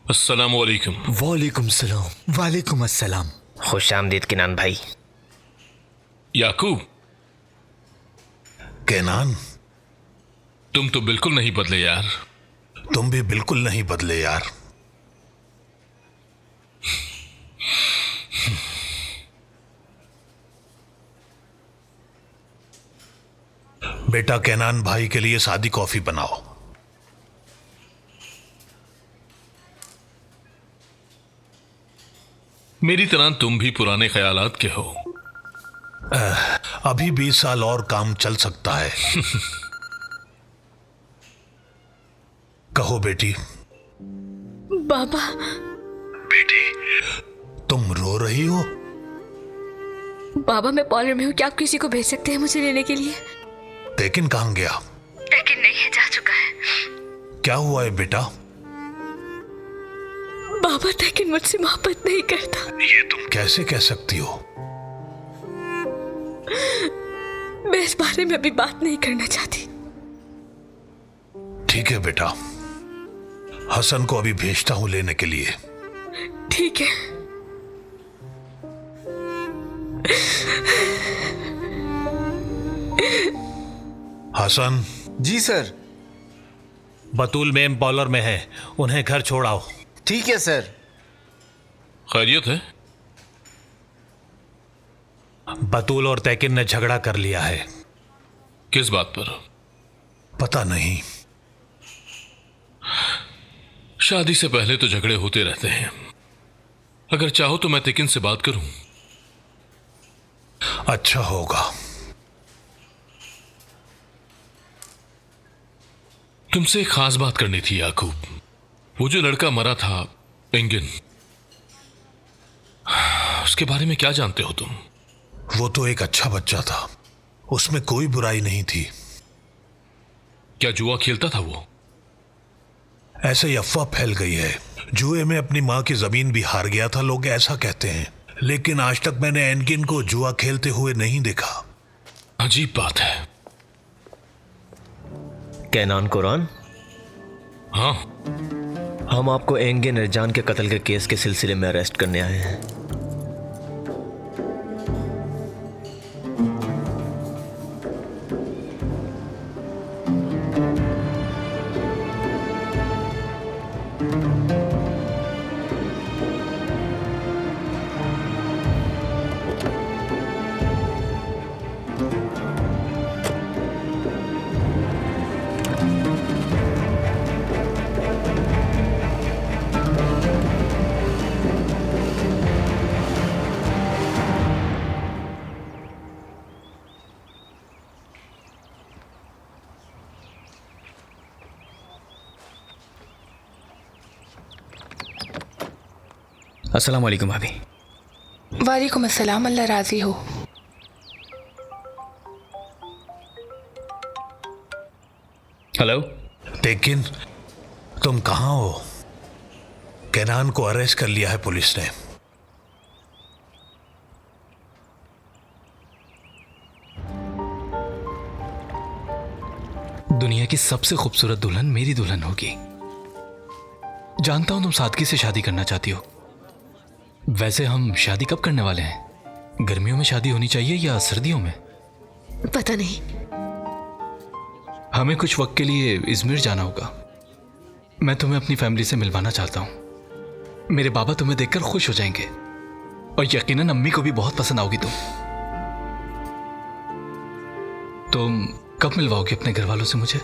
अस्सलाम वालेकुम। वालेकुम सलाम। वालेकुम अस्सलाम। खुश आमदीद किनान भाई। याकूब, केनान, तुम तो बिल्कुल नहीं बदले यार। तुम भी बिल्कुल नहीं बदले यार। बेटा केनान भाई के लिए सादी कॉफी बनाओ। मेरी तरह तुम भी पुराने ख्यालात के हो। अभी 20 साल और काम चल सकता है। कहो बेटी। बाबा। बेटी, तुम रो रही हो? बाबा, मैं पॉलर में हूँ, क्या आप किसी को भेज सकते हैं मुझे लेने के लिए? लेकिन कहाँ गया? लेकिन नहीं है, जा चुका है। क्या हुआ है बेटा? बाबा लेकिन मुझसे मोहब्बत नहीं करता। ये तुम कैसे कह सकती हो? मैं इस बारे में अभी बात नहीं करना चाहती। ठीक है बेटा, हसन को अभी भेजता हूं लेने के लिए। ठीक है। हसन। जी सर। बतूल मैम बॉलर में है, उन्हें घर छोड़ाओ। ठीक है सर। खैरियत है? बतूल और तैकिन ने झगड़ा कर लिया है। किस बात पर? पता नहीं। शादी से पहले तो झगड़े होते रहते हैं। अगर चाहो तो मैं तैकिन से बात करूं। अच्छा होगा। तुमसे एक खास बात करनी थी याकूब। वो जो लड़का मरा था, एंगिन, उसके बारे में क्या जानते हो तुम? वो तो एक अच्छा बच्चा था, उसमें कोई बुराई नहीं थी। क्या जुआ खेलता था वो? ऐसे ही अफवाह फैल गई है। जुए में अपनी माँ की जमीन भी हार गया था, लोग ऐसा कहते हैं। लेकिन आज तक मैंने एनगिन को जुआ खेलते हुए नहीं देखा। अजीब बात है। कैनान कुरान, हाँ, हम आपको एंगिन रिजान के कत्ल के केस के सिलसिले में अरेस्ट करने आए हैं। अस्सलाम वालेकुम भाभी। वालेकुम अस्सलाम, अल्लाह राजी हो। हेलो। लेकिन तुम कहाँ हो? केनान को अरेस्ट कर लिया है पुलिस ने। दुनिया की सबसे खूबसूरत दुल्हन मेरी दुल्हन होगी। जानता हूं तुम सादगी से शादी करना चाहती हो। वैसे हम शादी कब करने वाले हैं? गर्मियों में शादी होनी चाहिए या सर्दियों में? पता नहीं। हमें कुछ वक्त के लिए इजमिर जाना होगा। मैं तुम्हें अपनी फैमिली से मिलवाना चाहता हूं। मेरे बाबा तुम्हें देखकर खुश हो जाएंगे और यकीनन अम्मी को भी बहुत पसंद आओगी तुम कब मिलवाओगे अपने घर वालों से मुझे?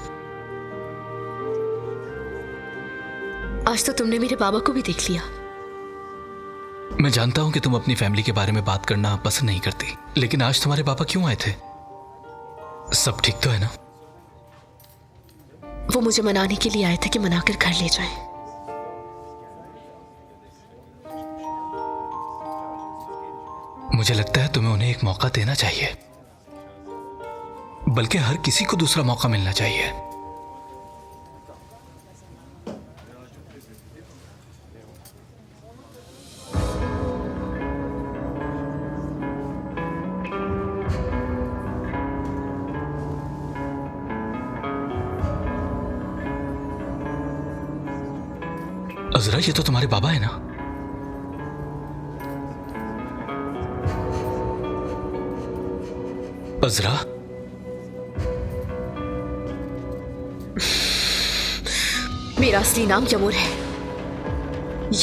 आज तो तुमने मेरे बाबा को भी देख लिया। मैं जानता हूं कि तुम अपनी फैमिली के बारे में बात करना पसंद नहीं करती, लेकिन आज तुम्हारे पापा क्यों आए थे? सब ठीक तो है ना? वो मुझे मनाने के लिए आए थे कि मनाकर घर ले जाएं। मुझे लगता है तुम्हें उन्हें एक मौका देना चाहिए, बल्कि हर किसी को दूसरा मौका मिलना चाहिए। अजरा, ये तो तुम्हारे बाबा है ना? अजरा, मेरा असली नाम यमुर है,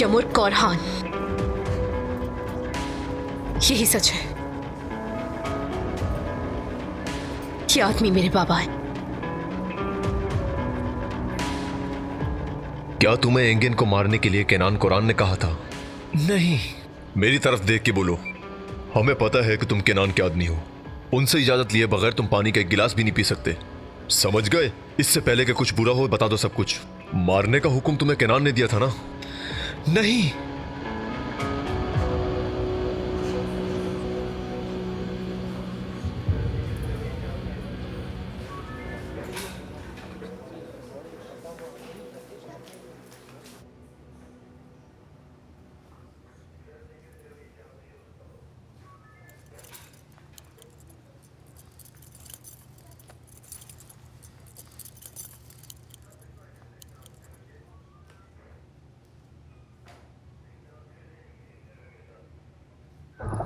यमुर कौरहान। यही सच है, ये आदमी मेरे बाबा है। क्या तुम्हें एंगिन को मारने के लिए केनान कुरान ने कहा था? नहीं। मेरी तरफ देख के बोलो। हमें पता है कि तुम केनान के आदमी हो। उनसे इजाजत लिए बगैर तुम पानी का एक गिलास भी नहीं पी सकते, समझ गए? इससे पहले कि कुछ बुरा हो बता दो सब कुछ। मारने का हुक्म तुम्हें केनान ने दिया था ना? नहीं,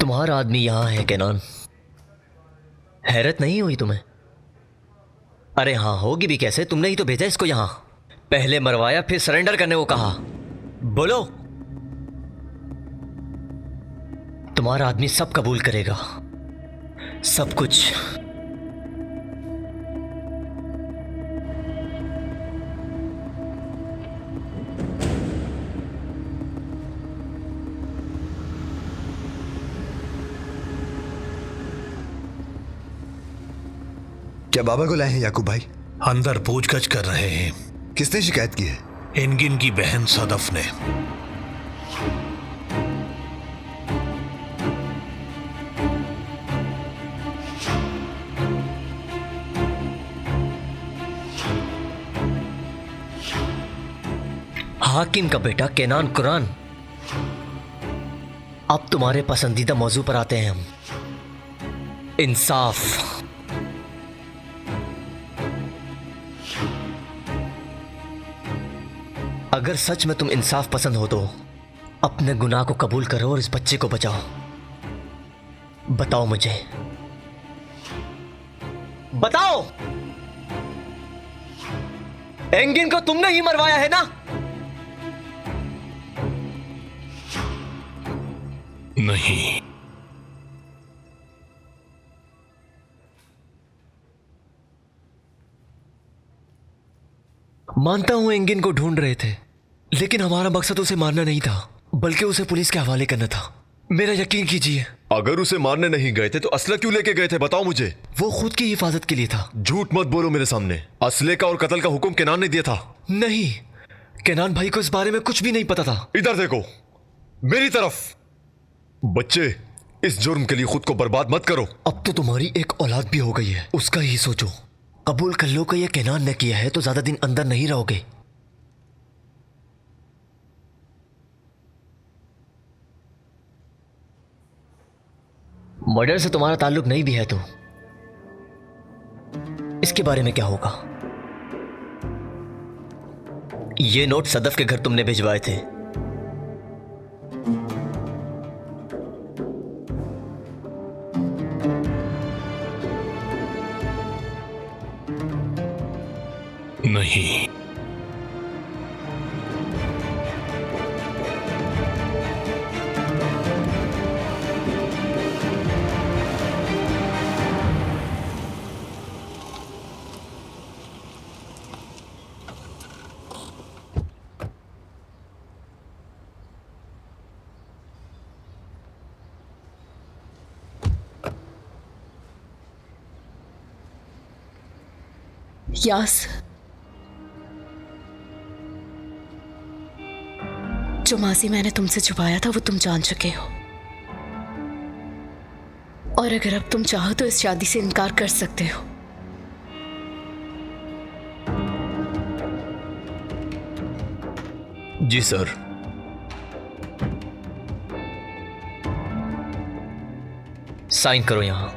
तुम्हारा आदमी यहां है केनान। हैरत नहीं हुई तुम्हें? अरे हाँ, होगी भी कैसे, तुमने ही तो भेजा इसको यहां। पहले मरवाया फिर सरेंडर करने को कहा। बोलो। तुम्हारा आदमी सब कबूल करेगा, सब कुछ। क्या बाबा को लाए हैं याकूब भाई? अंदर पूछगछ कर रहे हैं। किसने शिकायत की है? एनगिन की बहन सदफ ने। हाकिम का बेटा केनान कुरान। अब तुम्हारे पसंदीदा मौजू पर आते हैं हम, इंसाफ। अगर सच में तुम इंसाफ पसंद हो तो अपने गुनाह को कबूल करो और इस बच्चे को बचाओ। बताओ मुझे, बताओ। एंगिन को तुमने ही मरवाया है ना? नहीं, मानता हूं एंगिन को ढूंढ रहे थे, लेकिन हमारा मकसद उसे मारना नहीं था, बल्कि उसे पुलिस के हवाले करना था। मेरा यकीन कीजिए। अगर उसे मारने नहीं गए थे तो असला क्यों लेके गए थे, बताओ मुझे। वो खुद की हिफाजत के लिए था। झूठ मत बोलो मेरे सामने। असले का और कत्ल का हुक्म केनान ने दिया था। नहीं, केनान भाई को इस बारे में कुछ भी नहीं पता था। इधर देखो, मेरी तरफ। बच्चे, इस जुर्म के लिए खुद को बर्बाद मत करो। अब तो तुम्हारी एक औलाद भी हो गई है, उसका ही सोचो। कबूल कर लो कि यह केनान ने किया है तो ज्यादा दिन अंदर नहीं रहोगे। मर्डर से तुम्हारा ताल्लुक नहीं भी है तो इसके बारे में क्या होगा? ये नोट सदफ के घर तुमने भिजवाए थे। नहीं, यास, जो माजी मैंने तुमसे छुपाया था वो तुम जान चुके हो, और अगर अब तुम चाहो तो इस शादी से इनकार कर सकते हो। जी सर। साइन करो यहां।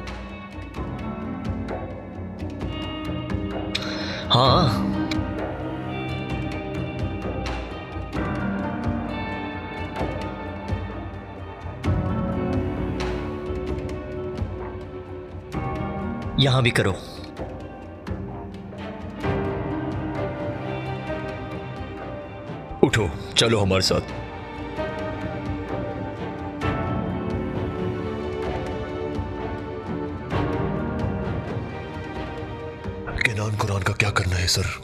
हाँ, यहां भी करो। उठो, चलो हमारे साथ। केनान कुरान का क्या करना है सर?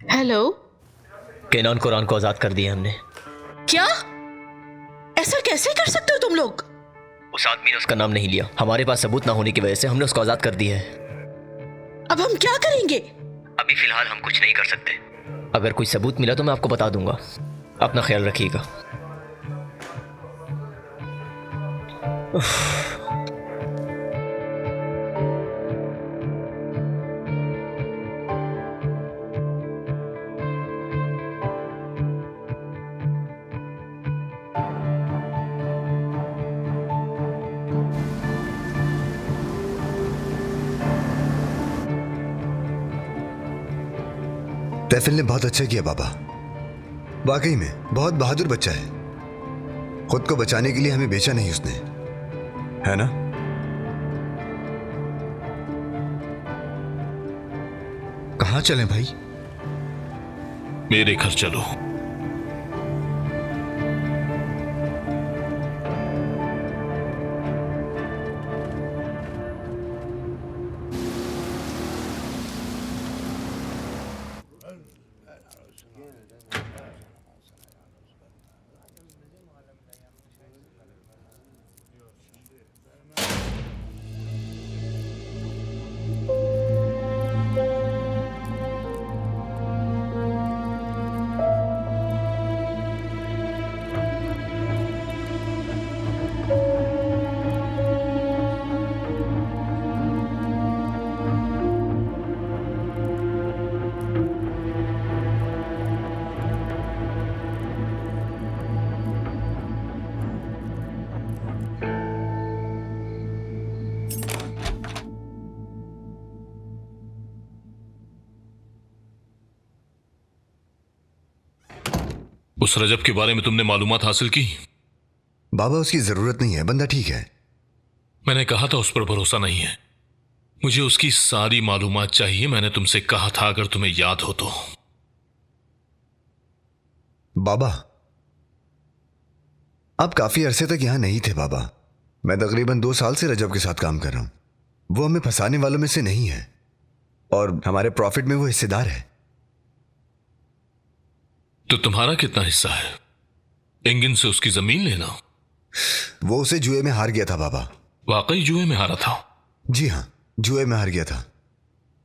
हेलो। केनान कुरान को आजाद कर दिया हमने। क्या? ऐसा कैसे कर सकते हो तुम लोग? उस आदमी ने उसका नाम नहीं लिया। हमारे पास सबूत ना होने की वजह से हमने उसको आजाद कर दिया है। अब हम क्या करेंगे? अभी फिलहाल हम कुछ नहीं कर सकते। अगर कोई सबूत मिला तो मैं आपको बता दूंगा। अपना ख्याल रखिएगा। तैफिल ने बहुत अच्छा किया बाबा। वाकई में बहुत बहादुर बच्चा है। खुद को बचाने के लिए हमें बेचा नहीं उसने, है ना? कहाँ चलें भाई? मेरे घर चलो। उस रजब के बारे में तुमने मालूमात हासिल की? बाबा उसकी जरूरत नहीं है, बंदा ठीक है। मैंने कहा था उस पर भरोसा नहीं है। मुझे उसकी सारी मालूमात चाहिए। मैंने तुमसे कहा था, अगर तुम्हें याद हो तो। बाबा आप काफी अरसे तक यहां नहीं थे बाबा। मैं तकरीबन 2 साल से रजब के साथ काम कर रहा हूं। वो हमें फंसाने वालों में से नहीं है और हमारे प्रॉफिट में वो हिस्सेदार है। तो तुम्हारा कितना हिस्सा है? एंगिन से उसकी जमीन लेना? वो उसे जुए में हार गया था बाबा। वाकई जुए में हारा था? जी हाँ, जुए में हार गया था।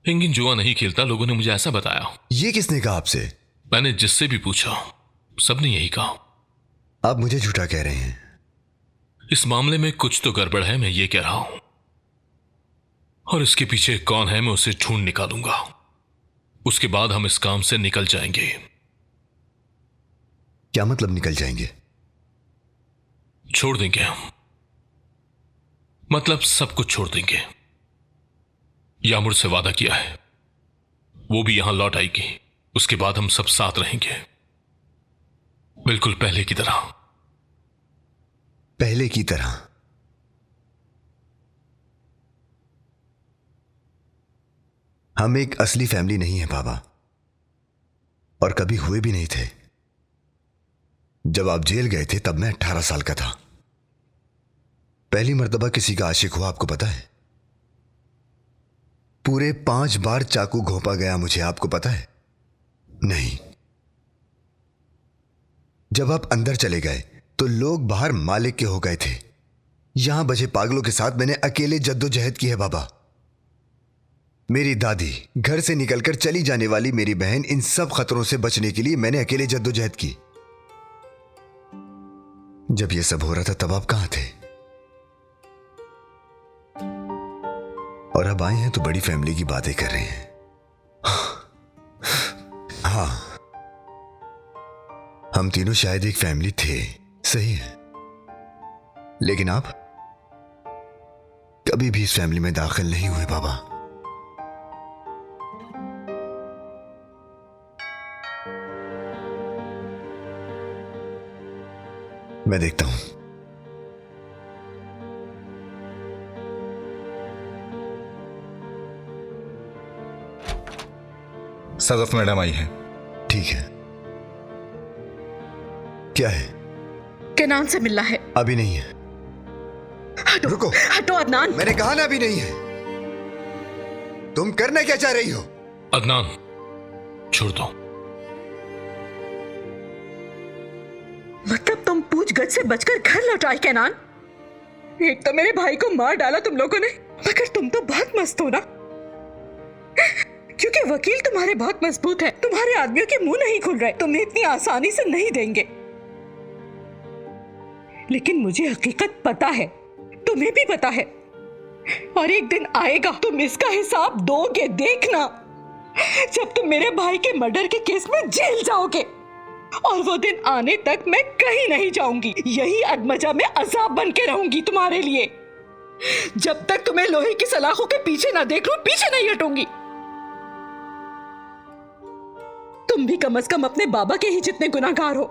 एंगिन जुआ नहीं खेलता, लोगों ने मुझे ऐसा बताया। ये किसने कहा आपसे? मैंने जिससे भी पूछा सबने यही कहा। आप मुझे झूठा कह रहे हैं। इस मामले में कुछ तो गड़बड़ है, मैं ये कह रहा हूं। और इसके पीछे कौन है मैं उसे ढूंढ निकालूंगा। उसके बाद हम इस काम से निकल जाएंगे। क्या मतलब निकल जाएंगे? छोड़ देंगे हम। मतलब सब कुछ छोड़ देंगे। यामुर से वादा किया है, वो भी यहां लौट आएगी। उसके बाद हम सब साथ रहेंगे, बिल्कुल पहले की तरह। पहले की तरह? हम एक असली फैमिली नहीं है बाबा, और कभी हुए भी नहीं थे। जब आप जेल गए थे तब मैं 18 साल का था। पहली मर्तबा किसी का आशिक हुआ, आपको पता है? पूरे 5 बार चाकू घोंपा गया मुझे, आपको पता है? नहीं। जब आप अंदर चले गए तो लोग बाहर मालिक के हो गए थे। यहां बचे पागलों के साथ मैंने अकेले जद्दोजहद की है बाबा। मेरी दादी, घर से निकलकर चली जाने वाली मेरी बहन, इन सब खतरों से बचने के लिए मैंने अकेले जद्दोजहद की। जब यह सब हो रहा था तब आप कहां थे? और अब आए हैं तो बड़ी फैमिली की बातें कर रहे हैं। हाँ, हम तीनों शायद एक फैमिली थे, सही है। लेकिन आप कभी भी इस फैमिली में दाखिल नहीं हुए बाबा। मैं देखता हूं। सदफ मैडम आई है। ठीक है। क्या है? केनान से मिलना है। अभी नहीं है। हटो, रुको। हटो अदनान। मैंने कहा ना अभी नहीं है। तुम करना क्या चाह रही हो? अदनान, छोड़ दो। मतलब तुम पूछगछ से बचकर घर लौट आए केनान? एक तो मेरे भाई को मार डाला तुम लोगों ने, मगर तुम तो बहुत मस्त हो ना, क्योंकि वकील तुम्हारे बहुत मजबूत है। तुम्हारे आदमियों के मुंह नहीं खुल रहे, तुम्हें इतनी आसानी से नहीं देंगे। लेकिन मुझे हकीकत पता है, तुम्हें भी पता है, और एक दिन आएगा तुम इसका हिसाब दोगे, देखना। जब तुम मेरे भाई के मर्डर के केस में जेल जाओगे, और वो दिन आने तक मैं कहीं नहीं जाऊंगी। यही अदमजा में अजाब बन के रहूंगी तुम्हारे लिए। जब तक तुम्हें लोहे की सलाखों के पीछे ना देख लूं, पीछे नहीं हटूंगी। तुम भी कम से कम अपने बाबा के ही जितने गुनाहगार हो।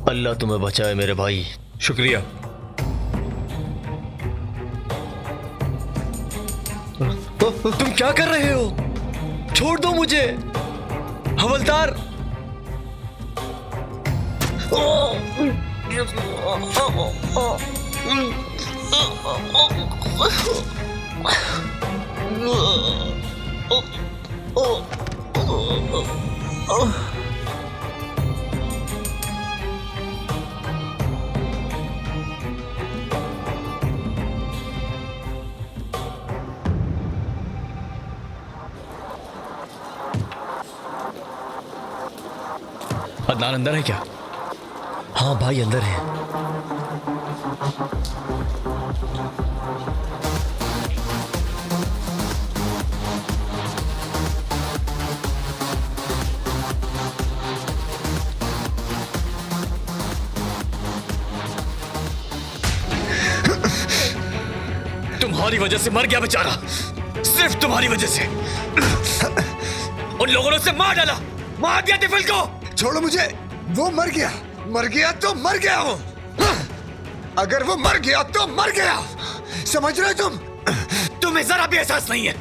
अल्लाह तुम्हें बचाए मेरे भाई। शुक्रिया। तुम क्या कर रहे हो? छोड़ दो मुझे, हवलदार। अदनान अंदर है क्या? हाँ भाई, अंदर है। तुम्हारी वजह से मर गया बेचारा, सिर्फ तुम्हारी वजह से। उन लोगों ने उसे मार डाला, मार दिया तिफिल को। छोड़ो मुझे। वो मर गया, मर गया तो मर गया हो। अगर वो मर गया तो मर गया, समझ रहे तुम? तुम्हें जरा भी एहसास नहीं है,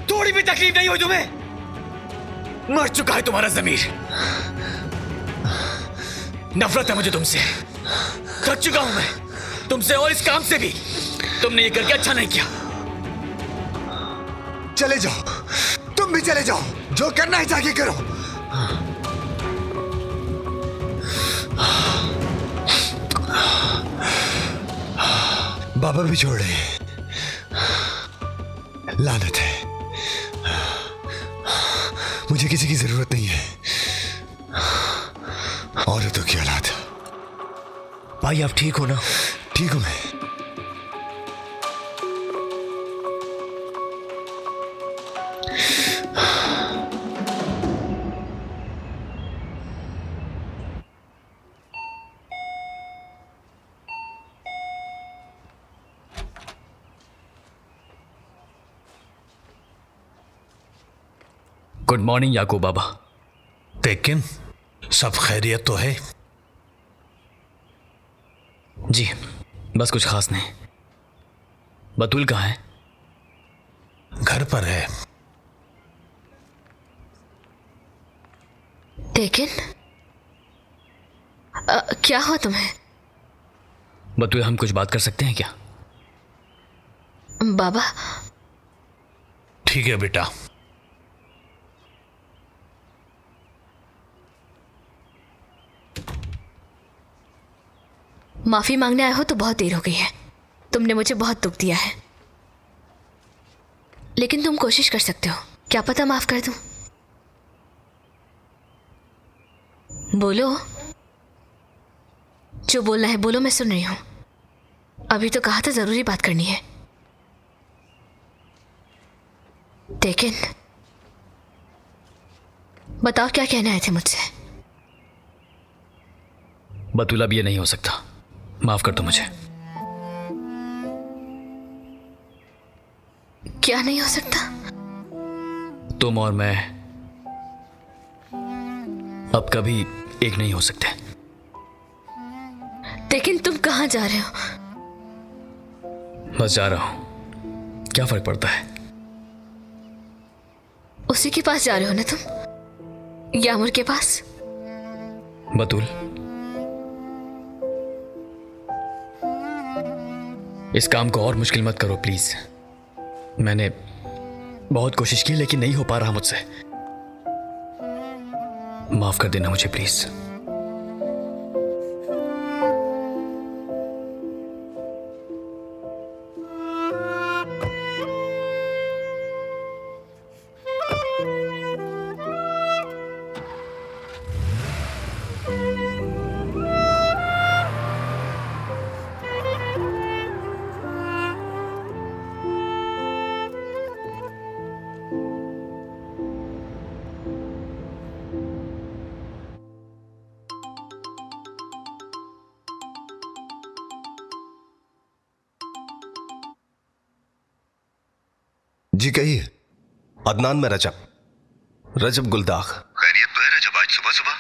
थोड़ी भी तकलीफ नहीं हुई तुम्हें? मर चुका है तुम्हारा जमीर। नफरत है मुझे तुमसे, थक चुका हूं मैं तुमसे और इस काम से भी। तुमने ये करके अच्छा नहीं किया। चले जाओ, तुम भी चले जाओ, जो करना है जाके करो। बाबा भी छोड़े, लानत है। मुझे किसी की जरूरत नहीं है, औरतों की औलाद। भाई आप ठीक हो ना? ठीक हूं मैं। गुड मॉर्निंग याकूब बाबा। लेकिन सब खैरियत तो है? जी, बस कुछ खास नहीं। बतूल कहाँ है? घर पर है। लेकिन क्या हुआ तुम्हें? बतूल, हम कुछ बात कर सकते हैं क्या? बाबा, ठीक है बेटा। माफी मांगने आए हो तो बहुत देर हो गई है। तुमने मुझे बहुत दुख दिया है, लेकिन तुम कोशिश कर सकते हो, क्या पता माफ कर दूं। बोलो। जो बोलना है बोलो, मैं सुन रही हूँ। अभी तो कहा था जरूरी बात करनी है, लेकिन बताओ क्या कहने आए थे मुझसे। बतूल, अब ये नहीं हो सकता, माफ कर दो मुझे। क्या नहीं हो सकता? तुम और मैं अब कभी एक नहीं हो सकते। लेकिन तुम कहाँ जा रहे हो? बस जा रहा हूं, क्या फर्क पड़ता है। उसी के पास जा रहे हो ना तुम, यामुर के पास? बतूल, इस काम को और मुश्किल मत करो प्लीज। मैंने बहुत कोशिश की लेकिन नहीं हो पा रहा मुझसे। माफ कर देना मुझे प्लीज। जी कहिए। अदनान में रजब गुलदाग। खैरियत तो है रजब, आज सुबह सुबह?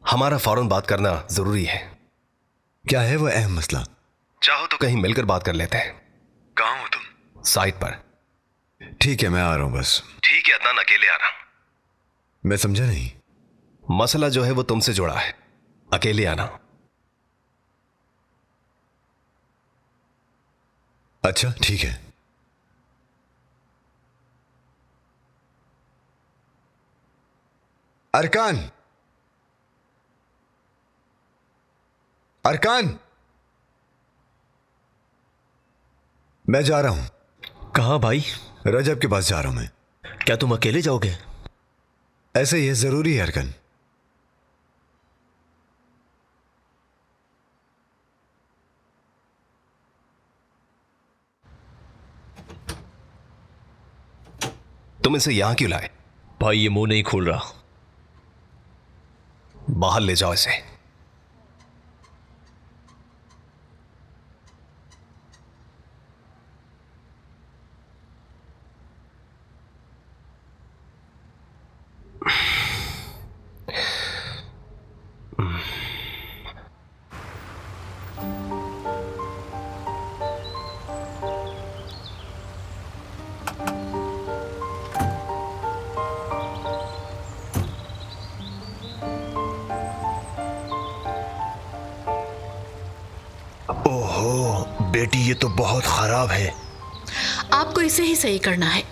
हमारा फौरन बात करना जरूरी है। क्या है वो अहम मसला? चाहो तो कहीं मिलकर बात कर लेते हैं। कहाँ हो तुम? साइट पर। ठीक है, मैं आ रहा हूं बस। ठीक है अदनान, अकेले आ रहा। मैं समझा नहीं। मसला जो है वो तुमसे जुड़ा है, अकेले आना। अच्छा ठीक है। अरकान, अरकान, मैं जा रहा हूं। कहाँ भाई? रजब के पास जा रहा हूं मैं। क्या तुम अकेले जाओगे? ऐसे ही है, जरूरी है अरकान। तुम इसे यहां क्यों लाए? भाई ये मुंह नहीं खोल रहा। बाहर ले जाओ इसे। ओहो बेटी, ये तो बहुत खराब है। आपको इसे ही सही करना है।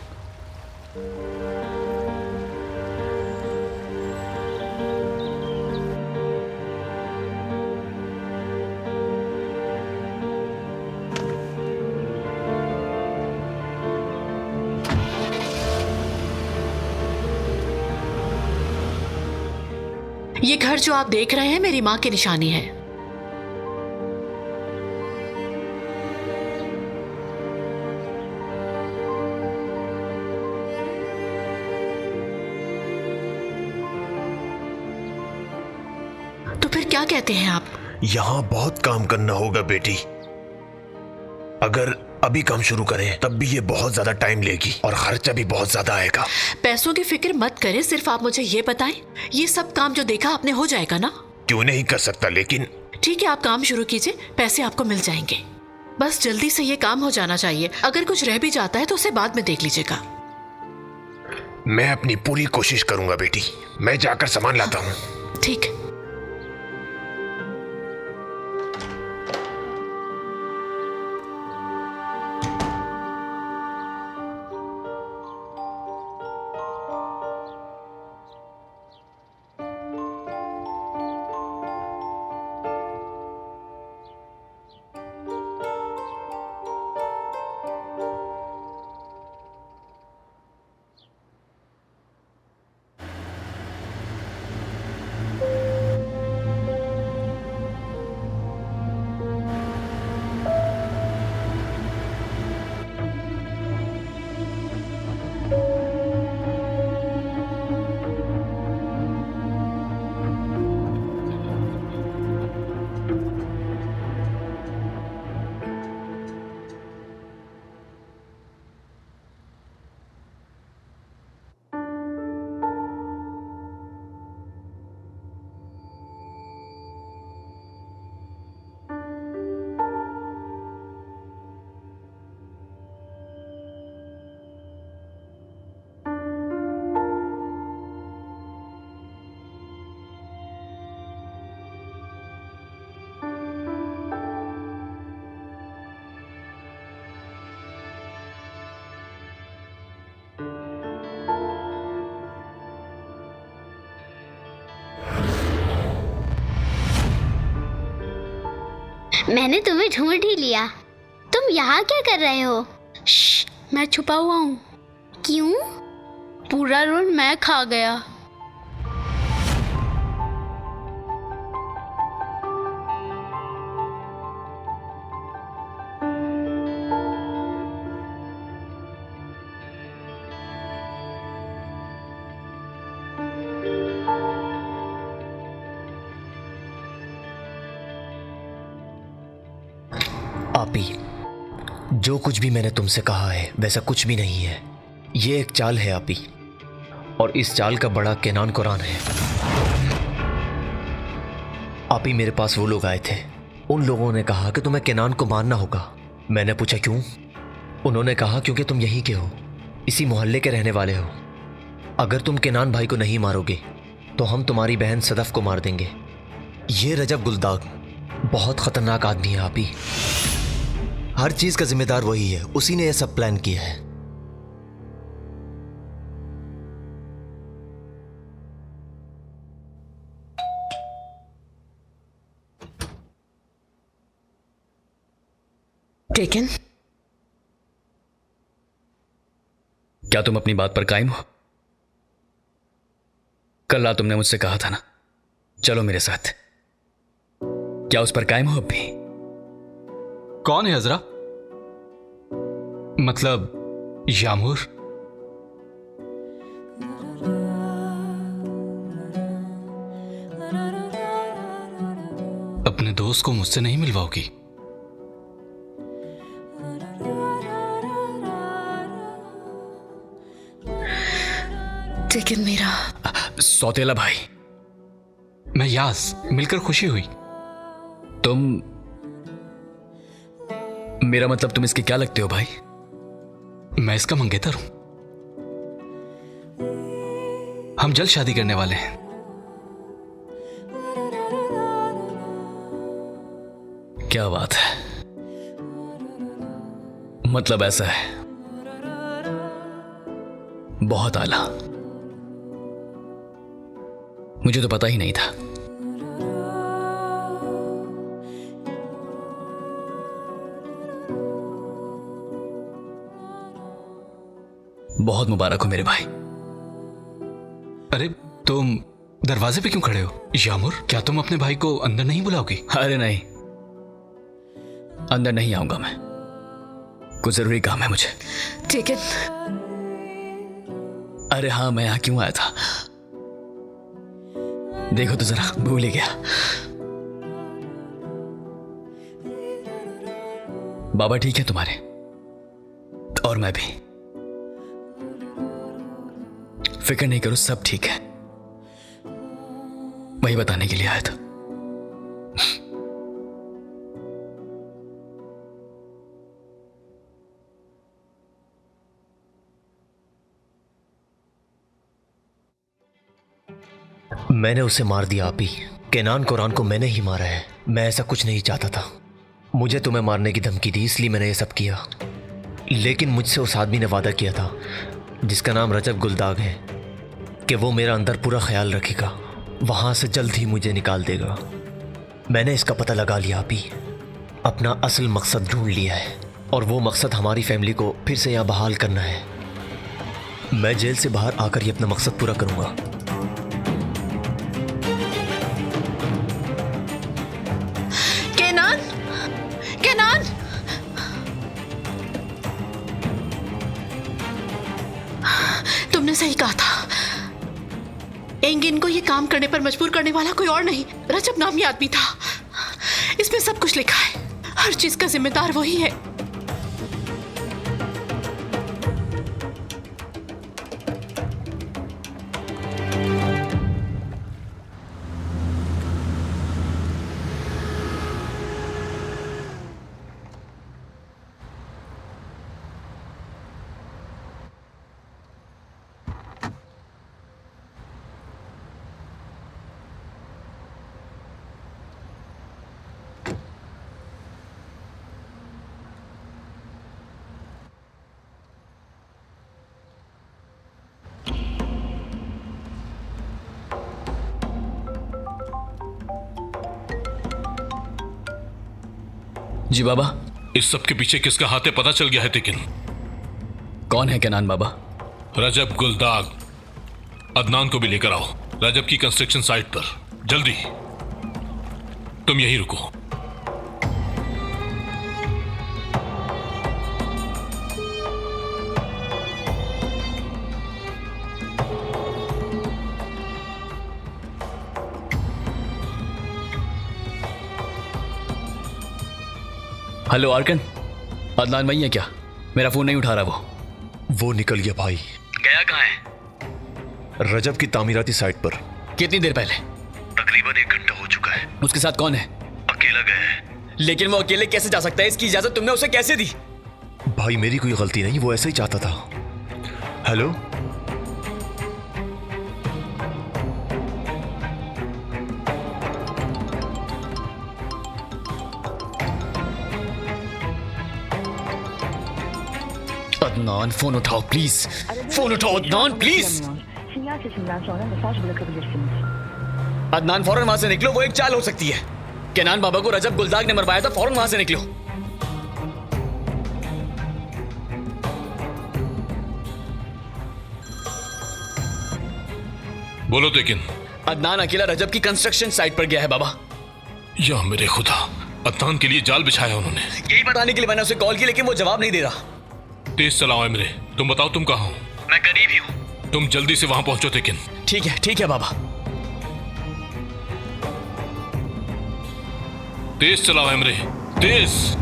ये घर जो आप देख रहे हैं मेरी मां की निशानी है। तो फिर क्या कहते हैं आप? यहाँ बहुत काम करना होगा बेटी। अगर अभी काम शुरू करें तब भी ये बहुत ज्यादा टाइम लेगी और खर्चा भी बहुत ज्यादा आएगा। पैसों की फिक्र मत करें, सिर्फ आप मुझे ये बताएं, ये सब काम जो देखा आपने हो जाएगा ना? क्यों नहीं कर सकता, लेकिन ठीक है, आप काम शुरू कीजिए, पैसे आपको मिल जाएंगे। बस जल्दी से ये काम हो जाना चाहिए। अगर कुछ रह भी जाता है तो उसे बाद में देख लीजिएगा। मैं अपनी पूरी कोशिश करूंगा बेटी। मैं जाकर सामान लाता हूँ। ठीक। मैंने तुम्हें ढूंढ ही लिया। तुम यहाँ क्या कर रहे हो? मैं छुपा हुआ हूँ। क्यों? पूरा रोल मैं खा गया। आपी, जो कुछ भी मैंने तुमसे कहा है वैसा कुछ भी नहीं है। ये एक चाल है आपी, और इस चाल का बड़ा केनान कुरान है। आपी, मेरे पास वो लोग आए थे। उन लोगों ने कहा कि तुम्हें केनान को मारना होगा। मैंने पूछा क्यों? उन्होंने कहा क्योंकि तुम यहीं के हो, इसी मोहल्ले के रहने वाले हो। अगर तुम केनान भाई को नहीं मारोगे तो हम तुम्हारी बहन सदफ को मार देंगे। ये रजब गुलदाग बहुत खतरनाक आदमी है आपी। हर चीज का जिम्मेदार वही है, उसी ने यह सब प्लान किया है। टेकन, क्या तुम अपनी बात पर कायम हो? कल रात तुमने मुझसे कहा था ना, चलो मेरे साथ। क्या उस पर कायम हो अब भी? कौन है हजरा? मतलब यामूर? अपने दोस्त को मुझसे नहीं मिलवाओगी? टेकन मेरा सौतेला भाई। मैं यास, मिलकर खुशी हुई। तुम, मेरा मतलब तुम इसके क्या लगते हो भाई? मैं इसका मंगेतर हूं। हम जल्द शादी करने वाले हैं। क्या बात है, मतलब ऐसा है। बहुत आला, मुझे तो पता ही नहीं था। बहुत मुबारक हो मेरे भाई। अरे तुम दरवाजे पे क्यों खड़े हो? यामूर, क्या तुम अपने भाई को अंदर नहीं बुलाओगी? अरे नहीं, अंदर नहीं आऊंगा मैं, कुछ जरूरी काम है मुझे। टेकन, अरे हाँ, मैं यहां क्यों आया था देखो तो जरा, भूल ही गया। बाबा ठीक है तुम्हारे? और मैं भी। फिक्र नहीं करो, सब ठीक है। वही बताने के लिए आया था। मैंने उसे मार दिया आपी। केनान कुरान को मैंने ही मारा है। मैं ऐसा कुछ नहीं चाहता था। मुझे तुम्हें मारने की धमकी दी, इसलिए मैंने ये सब किया। लेकिन मुझसे उस आदमी ने वादा किया था, जिसका नाम रजब गुलदाग है, कि वो मेरा अंदर पूरा ख्याल रखेगा, वहाँ से जल्द ही मुझे निकाल देगा। मैंने इसका पता लगा लिया आपी, अपना असल मकसद ढूंढ लिया है, और वो मकसद हमारी फैमिली को फिर से यहाँ बहाल करना है। मैं जेल से बाहर आकर ही अपना मकसद पूरा करूँगा। केनान, केनान, तुमने सही कहा था। एंगिन को ये काम करने पर मजबूर करने वाला कोई और नहीं, रजब नामी आदमी था। इसमें सब कुछ लिखा है, हर चीज का जिम्मेदार वही है। जी बाबा। इस सब के पीछे किसका हाथ है पता चल गया है, लेकिन कौन है केनान बाबा? रजब गुलदाग। अदनान को भी लेकर आओ रजब की कंस्ट्रक्शन साइट पर, जल्दी। तुम यहीं रुको। हेलो आर्कन, अदनान वही है क्या? मेरा फोन नहीं उठा रहा वो निकल गया भाई। गया कहाँ है? रजब की तामीराती साइट पर। कितनी देर पहले? तकरीबन 1 घंटा हो चुका है। उसके साथ कौन है? अकेला गया है। लेकिन वो अकेले कैसे जा सकता है? इसकी इजाजत तुमने उसे कैसे दी? भाई मेरी कोई गलती नहीं, वो ऐसा ही चाहता था। हेलो, अदनान फोन उठाओ प्लीज, फोन उठाओ अदनान प्लीज। अदनान फौरन वहां से निकलो, वो एक चाल हो सकती है। केनान बाबा को रजब गुलदाग ने मरवाया था, फौरन वहां से निकलो। बोलो लेकिन। अदनान अकेला रजब की कंस्ट्रक्शन साइट पर गया है बाबा। या मेरे खुदा, अदनान के लिए जाल बिछाया उन्होंने। यही बताने के लिए मैंने उसे कॉल की, लेकिन वो जवाब नहीं दे रहा। तेज चलाओ एमरे। तुम बताओ तुम कहाँ हो? मैं करीब ही हूँ। तुम जल्दी से वहां पहुंचो लेकिन। ठीक है बाबा। तेज चलाओ एमरे, तेज।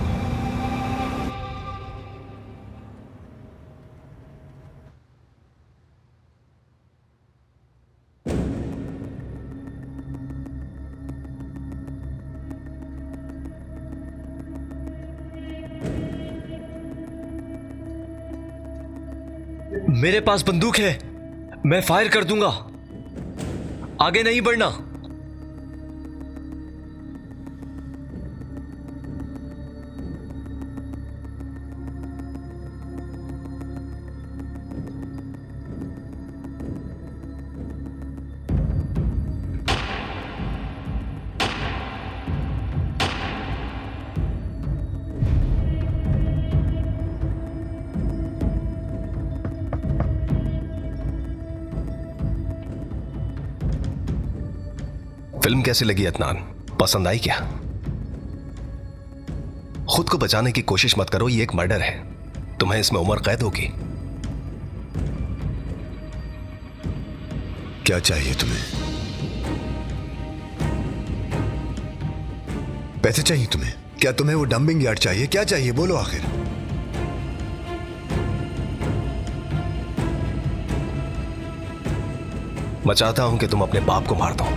मेरे पास बंदूक है, मैं फायर कर दूंगा। आगे नहीं बढ़ना। फिल्म कैसी लगी अदनान? पसंद आई क्या? खुद को बचाने की कोशिश मत करो, ये एक मर्डर है। तुम्हें इसमें उम्र कैद होगी। क्या चाहिए तुम्हें? पैसे चाहिए तुम्हें? क्या तुम्हें वो डंपिंग यार्ड चाहिए? क्या चाहिए बोलो आखिर। मैं चाहता हूं कि तुम अपने बाप को मार दो।